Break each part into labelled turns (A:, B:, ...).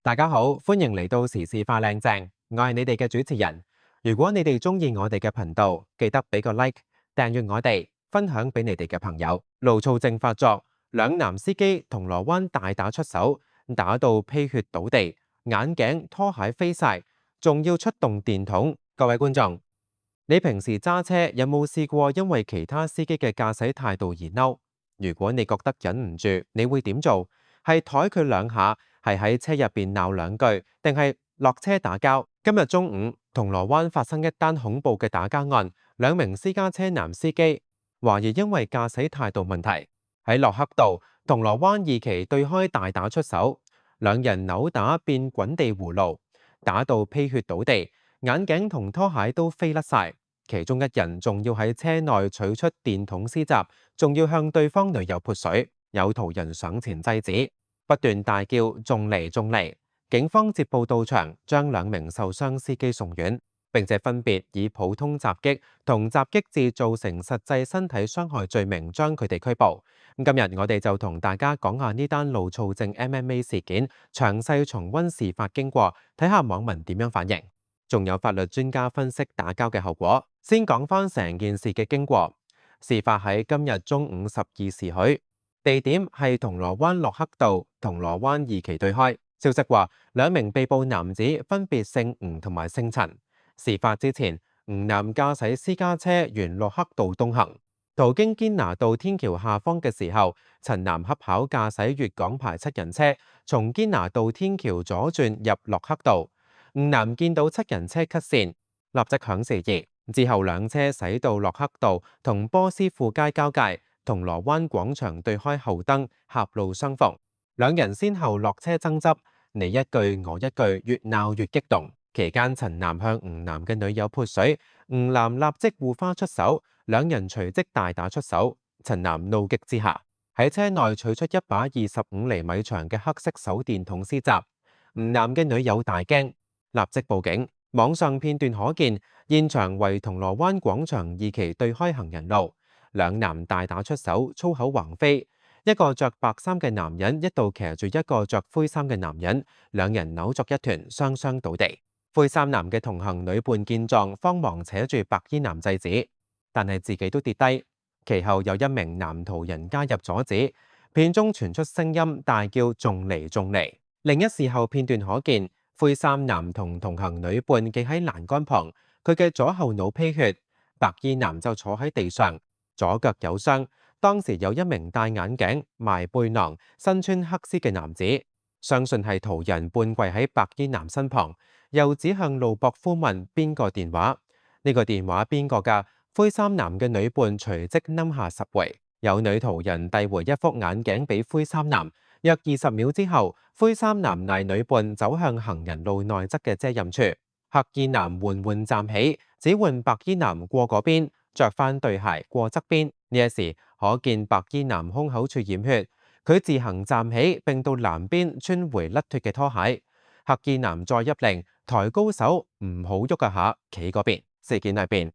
A: 大家好，歡迎嚟到時事化靚正，我係你哋嘅主持人。如果你哋中意我哋嘅頻道，記得俾個 like，訂閱我哋，分享俾你哋嘅朋友。路躁症發作，兩男司機銅鑼灣大打出手，打到披血倒地，眼鏡拖鞋飛晒，仲要出動電筒。各位觀眾，你平時揸車有冇試過因為其他司機嘅駕駛態度而嬲？如果你覺得忍唔住，你會點做？係枱佢兩下，係喺車入邊鬧兩句，定係落車打交？今日中午，銅鑼灣發生一單恐怖嘅打交案，兩名私家車男司機懷疑因為駕駛態度問題，喺駱克道銅鑼灣二期對開大打出手，兩人扭打變滾地葫蘆，打到披血倒地，眼鏡同拖鞋都飛甩晒。其中一人仲要喺車內取出電筒施襲，仲要向對方女友潑水。有途人上前制止，不斷大叫仲嚟仲嚟。警方接報到場，將兩名受傷司機送院，並且分別以普通襲擊同襲擊致造成實際身體傷害罪名將佢哋拘捕。今日我哋就同大家講下呢單路躁症 MMA 事件，詳細重溫事發經過，睇下網民點樣反應，仲有法律專家分析打交嘅後果。先講返成件事嘅經過，事發喺今日中午12時許。地點係銅鑼灣駱克道銅鑼灣二期對開。消息話，兩名被捕男子分別姓吳同埋姓陳。事發之前，吳男駕駛私家車沿駱克道東行，途經堅拿道天橋下方嘅時候，陳男恰巧駕駛粵港牌七人車從堅拿道天橋左轉入駱克道。吳男見到七人車 cut 線，立即響示意，之後兩車駛到駱克道同波斯富街交界。銅鑼灣廣場對開後燈狹路相逢，兩人先後落車爭執，你一句我一句，越鬧越激動。期間陳男向吳男嘅女友潑水，吳男立即護花出手，兩人隨即大打出手。陳男怒極之下喺車內取出一把25厘米長嘅黑色手電筒施襲，吳男嘅女友大驚，立即報警。網上片段可見，現場為銅鑼灣廣場二期對開行人路。兩男大打出手，粗口橫飛。一個着白衫嘅男人一度騎住一個着灰衫嘅男人，兩人扭作一團，雙雙倒地。灰衫男嘅同行女伴見狀，慌忙扯住白衣男制止，但係自己都跌低。其後有一名男途人加入阻止，片中傳出聲音大叫仲嚟仲嚟。另一事後片段可見，灰衫男同同行女伴企喺欄杆旁，佢嘅左後腦披血，白衣男就坐喺地上。左腳有傷，當時有一名戴眼鏡、埋背囊、身穿黑絲嘅男子，相信係途人半跪喺白衣男身旁，又指向路駁夫問邊個電話？呢個電話邊個㗎？灰衫男嘅女伴隨即冧下10回，有女途人遞回一副眼鏡俾灰衫男，約20秒之後，灰衫男賴女伴走向行人路內側嘅遮陰處，黑衣男緩緩站起，指喚白衣男過嗰邊。着翻對鞋過側邊，呢一時可見白衣男胸口處染血，佢自行站起並到南邊穿回甩脱嘅拖鞋。黑衣男再一令抬高手，唔好喐一下，企嗰邊。事件裏邊，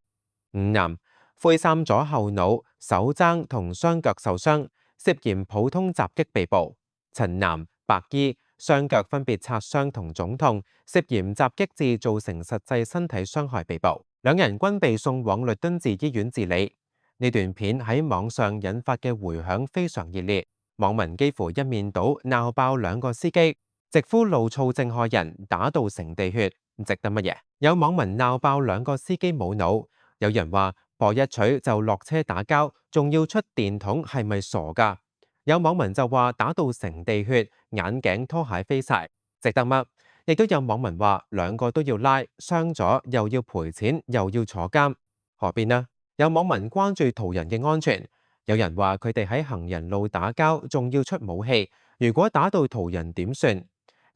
A: 吳男灰衫左後腦、手踭同雙腳受傷，涉嫌普通襲擊被捕。陳男白衣雙腳分別擦傷同腫痛，涉嫌襲擊致造成實際身體傷害被捕。兩人均被送往律敦治醫院治理。呢段片喺網上引發嘅迴響非常熱烈，網民幾乎一面倒鬧爆兩個司機，直呼路躁症害人，打到成地血，值得乜嘢？有網民鬧爆兩個司機冇腦，有人話博一取就落車打交，仲要出電筒，係咪傻㗎？有網民就話打到成地血，眼鏡拖鞋飛晒，值得乜？亦都有網民話兩個都要拉，傷咗又要賠錢，又要坐監，何必呢？有網民關注途人嘅安全，有人話佢哋喺行人路打交，仲要出武器，如果打到途人點算？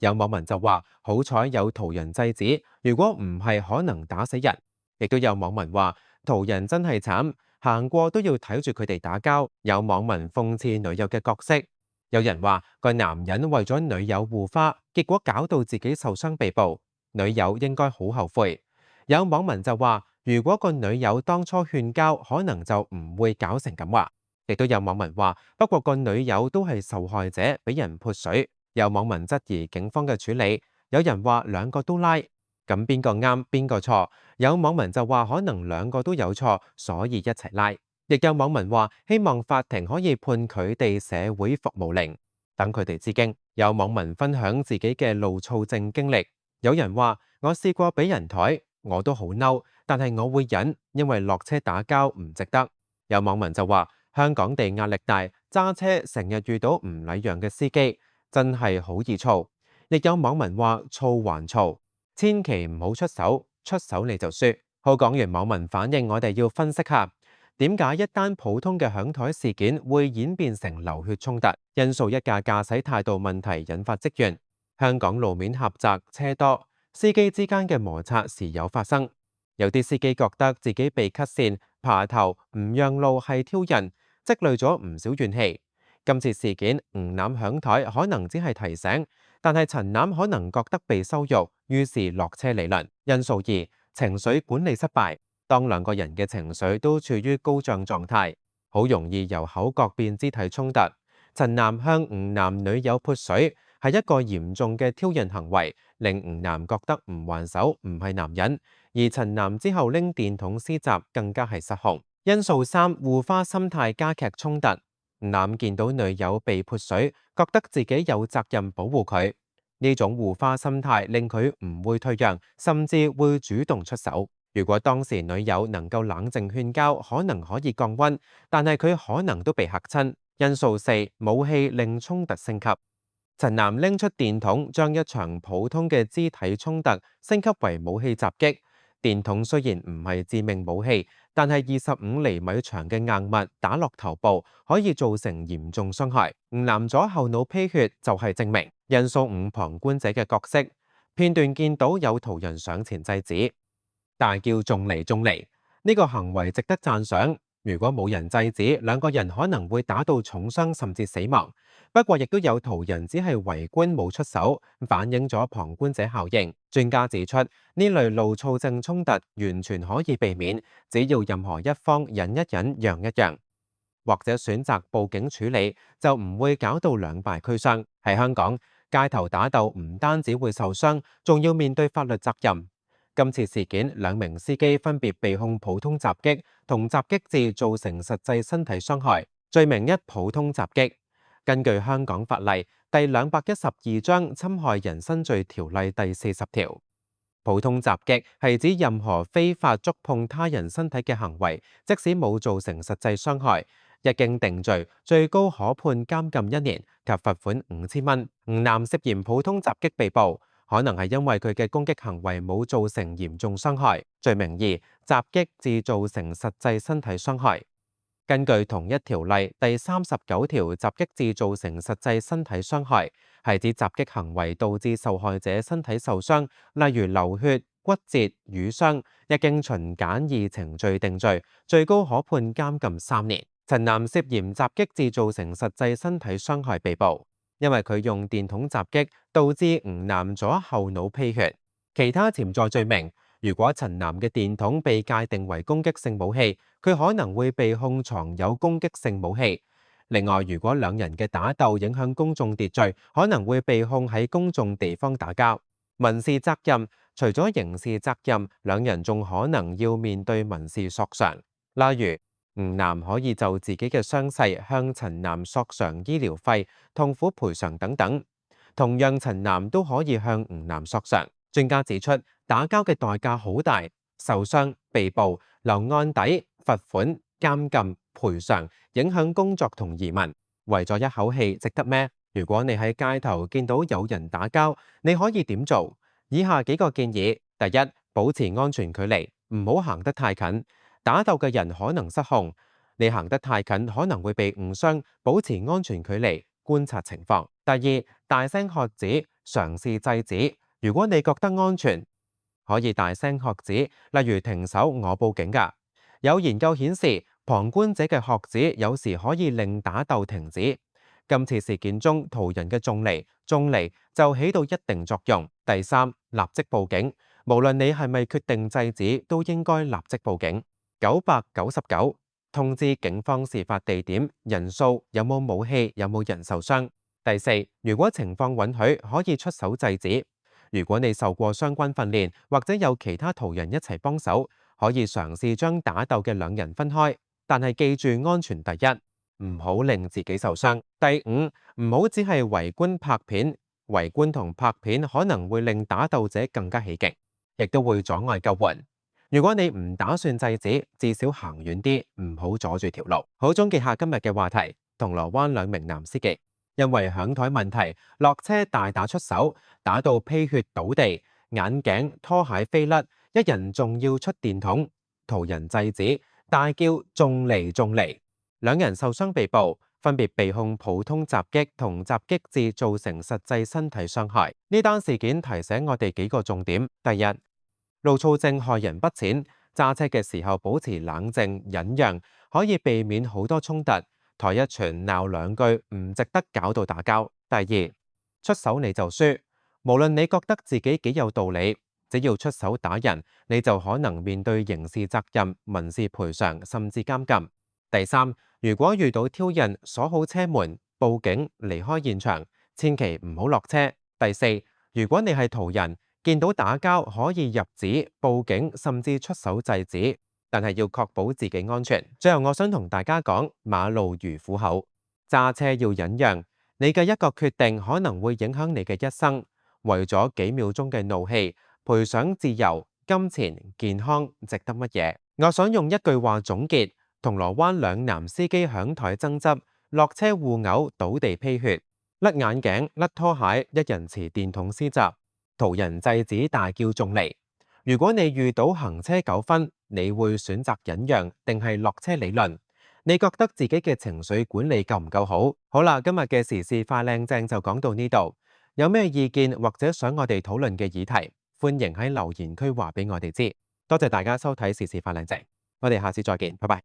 A: 有網民就話好彩有途人制止，如果唔係可能打死人。亦都有網民話途人真係慘，行過都要睇住佢哋打交。有網民諷刺女友嘅角色。有人話個男人為咗女友護花，結果搞到自己受傷被捕，女友應該好後悔。有網民就話，如果個女友當初勸交，可能就唔會搞成咁話。亦都有網民話，不過個女友都係受害者，俾人潑水，有網民質疑警方嘅處理，有人話兩個都拉，咁邊個啱邊個錯？有網民就話可能兩個都有錯，所以一齊拉。亦有網民話希望法庭可以判佢哋社會服務令，等佢哋知驚。有網民分享自己嘅路躁症經歷，有人話我試過俾人抬，我都好嬲，但係我會忍，因為落車打交唔值得。有網民就話香港地壓力大，揸車成日遇到唔禮讓嘅司機，真係好易躁。亦有網民話躁還躁，千祈唔好出手，出手你就輸。好，講完網民反應，我哋要分析下點解一單普通嘅響台事件會演變成流血衝突。因素一，駕駛態度問題引發積怨。香港路面狹窄，車多，司機之間嘅摩擦時有發生。有啲司機覺得自己被 cut 線、爬頭、唔讓路係挑釁，積累咗唔少怨氣。今次事件唔攬響台可能只係提醒，但係陳攬可能覺得被羞辱，於是落車理論。因素二，情緒管理失敗。當兩個人嘅情緒都處於高漲狀態，好容易由口角變肢體衝突。陳男向吳男女友潑水係一個嚴重嘅挑釁行為，令吳男覺得唔還手唔係男人，而陳男之後拎電筒施襲更加係失控。因素三，護花心態加劇衝突。吳男見到女友被潑水，覺得自己有責任保護佢，呢種護花心態令佢唔會退讓，甚至會主動出手。如果當時女友能夠冷靜勸交，可能可以降溫，但係佢可能都被嚇親。因素四，武器令衝突升級。陳男拎出電筒，將一場普通嘅肢體衝突升級為武器襲擊。電筒雖然唔係致命武器，但係25厘米長嘅硬物打落頭部，可以造成嚴重傷害。吳男左後腦披血就係證明。因素五，旁觀者嘅角色。片段見到有途人上前制止，大叫仲嚟仲嚟，呢個行為值得讚賞。如果冇人制止，兩個人可能會打到重傷甚至死亡。不過亦都有途人只係圍觀冇出手，反映咗旁觀者效應。專家指出，呢類路躁症衝突完全可以避免，只要任何一方忍一忍、讓一讓，或者選擇報警處理，就唔會搞到兩敗俱傷。喺香港，街頭打鬥唔單止會受傷，仲要面對法律責任。今次事件，兩名司機分別被控普通襲擊同襲擊致造成實際身體傷害，罪名一，普通襲擊。根據香港法例第212章侵害人身罪條例第40條，普通襲擊係指任何非法觸碰他人身體嘅行為，即使冇造成實際傷害，一經定罪，最高可判監禁1年及罰款5000蚊。吳男涉嫌普通襲擊被捕，可能係因為佢嘅攻擊行為冇造成嚴重傷害。罪名2，襲擊致造成實際身體傷害。根據同一條例第39條，襲擊致造成實際身體傷害，係指襲擊行為導致受害者身體受傷，例如流血、骨折、瘀傷，一經循簡易程序定罪，最高可判監禁3年。陳男涉嫌襲擊致造成實際身體傷害被捕，因為佢用電筒襲擊，導致吳男左後腦披血。其他潛在罪名，如果陳男嘅電筒被界定為攻擊性武器，佢可能會被控藏有攻擊性武器。另外，如果兩人嘅打鬥影響公眾秩序，可能會被控喺公眾地方打交。民事責任，除咗刑事責任，兩人仲可能要面對民事索償，例如吳男可以就自己嘅傷勢向陳男索償醫療費、痛苦賠償等等。同樣，陳男都可以向吳男索償。專家指出，打交嘅代價好大，受傷、被捕、留案底、罰款、監禁、賠償，影響工作同移民，為咗一口氣值得咩？如果你喺街頭見到有人打交，你可以點做？以下幾個建議：第一，保持安全距離，唔好行得太近，打鬥嘅人可能失控，你行得太近可能會被誤傷，保持安全距離，觀察情況。第二，大聲喝止，嘗試制止。如果你覺得安全，可以大聲喝止，例如停手，我報警㗎。有研究顯示，旁觀者嘅喝止有時可以令打鬥停止。今次事件中，途人嘅縱離就起到一定作用。第三，立即報警，無論你係咪決定制止，都應該立即報警。999通知警方事發地點、人數、有冇武器、有冇人受傷。第四，如果情況允許，可以出手制止。如果你受過相關訓練，或者有其他途人一齊幫手，可以嘗試將打鬥嘅兩人分開。但係記住安全第一，唔好令自己受傷。第五，唔好只係圍觀拍片，圍觀同拍片可能會令打鬥者更加起勁，亦都會阻礙救援。如果你唔打算制止，至少行遠啲，唔好阻住條路。好，總結下今日嘅話題，銅鑼灣兩名男司機因為響台問題落車大打出手，打到披血倒地，眼鏡拖鞋飛甩，一人仲要出電筒，途人制止，大叫仲嚟仲嚟，兩人受傷被捕，分別被控普通襲擊同襲擊致造成實際身體傷害。呢單事件提醒我哋幾個重點：第一，路躁症害人不淺，揸車嘅時候保持冷靜忍讓，可以避免好多衝突。台一拳鬧兩句唔值得搞到打交。第二，出手你就輸，無論你覺得自己幾有道理，只要出手打人，你就可能面對刑事責任、民事賠償甚至監禁。第三，如果遇到挑釁，鎖好車門，報警離開現場，千祈唔好落車。第四，如果你係途人，見到打交可以入紙、報警，甚至出手制止，但係要確保自己安全。最後，我想同大家講，馬路如虎口，揸車要忍讓，你嘅一個決定可能會影響你嘅一生。為咗幾秒鐘嘅怒氣，賠上自由、金錢、健康，值得乜嘢？我想用一句話總結：銅鑼灣兩男司機響台爭執，落車互毆，倒地披血，甩眼鏡、甩拖鞋，一人持電筒施襲。途人制止大叫仲嚟。如果你遇到行車糾紛，你會選擇忍讓定係落車理論？你覺得自己嘅情緒管理夠唔夠好？好啦，今日嘅時事快靚正就講到呢度。有咩意見或者想我哋討論嘅議題，歡迎喺留言區話俾我哋知。多謝大家收睇時事快靚正，我哋下次再見，拜拜。